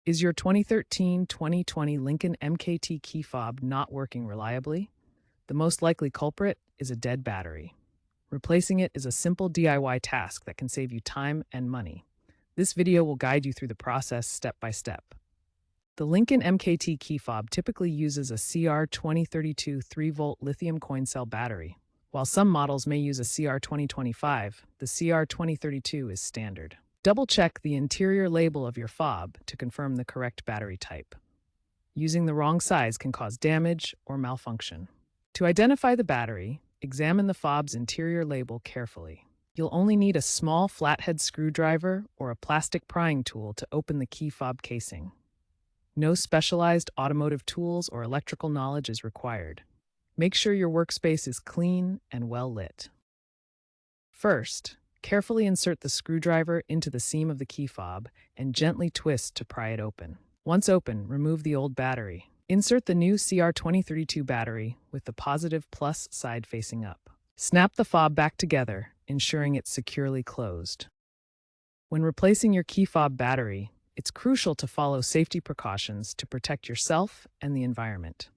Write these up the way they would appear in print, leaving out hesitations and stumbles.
Is your 2013-2020 Lincoln MKT key fob not working reliably? The most likely culprit is a dead battery. Replacing it is a simple DIY task that can save you time and money. This video will guide you through the process step by step. The Lincoln MKT key fob typically uses a CR2032 3-volt lithium coin cell battery. While some models may use a CR2025, the CR2032 is standard. Double-check the interior label of your fob to confirm the correct battery type. Using the wrong size can cause damage or malfunction. To identify the battery, examine the fob's interior label carefully. You'll only need a small flathead screwdriver or a plastic prying tool to open the key fob casing. No specialized automotive tools or electrical knowledge is required. Make sure your workspace is clean and well lit. First, carefully insert the screwdriver into the seam of the key fob and gently twist to pry it open. Once open, remove the old battery. Insert the new CR2032 battery with the positive plus side facing up. Snap the fob back together, ensuring it's securely closed. When replacing your key fob battery, it's crucial to follow safety precautions to protect yourself and the environment.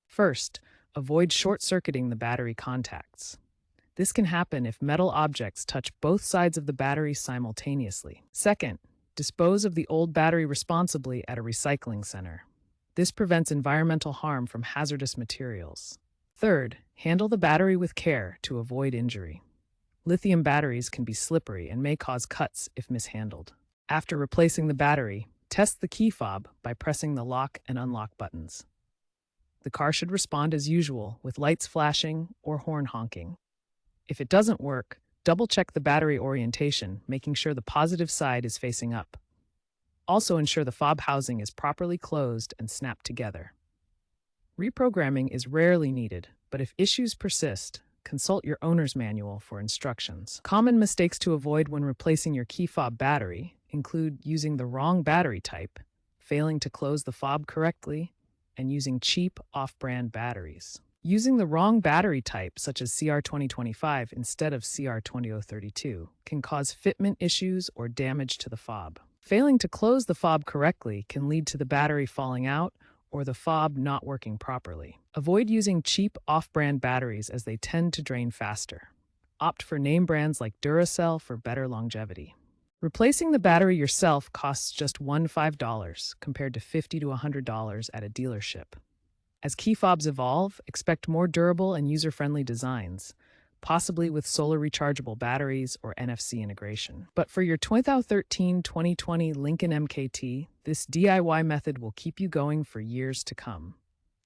First, avoid short-circuiting the battery contacts. This can happen if metal objects touch both sides of the battery simultaneously. Second, dispose of the old battery responsibly at a recycling center. This prevents environmental harm from hazardous materials. Third, handle the battery with care to avoid injury. Lithium batteries can be slippery and may cause cuts if mishandled. After replacing the battery, test the key fob by pressing the lock and unlock buttons. The car should respond as usual, with lights flashing or horn honking. If it doesn't work, double-check the battery orientation, making sure the positive side is facing up. Also ensure the fob housing is properly closed and snapped together. Reprogramming is rarely needed, but if issues persist, consult your owner's manual for instructions. Common mistakes to avoid when replacing your key fob battery include using the wrong battery type, failing to close the fob correctly, and using cheap off-brand batteries. Using the wrong battery type, such as CR2025 instead of CR2032, can cause fitment issues or damage to the fob. Failing to close the fob correctly can lead to the battery falling out or the fob not working properly. Avoid using cheap off-brand batteries as they tend to drain faster. Opt for name brands like Duracell for better longevity. Replacing the battery yourself costs just $15 compared to $50 to $100 at a dealership. As key fobs evolve, expect more durable and user-friendly designs, possibly with solar rechargeable batteries or NFC integration. But for your 2013-2020 Lincoln MKT, this DIY method will keep you going for years to come.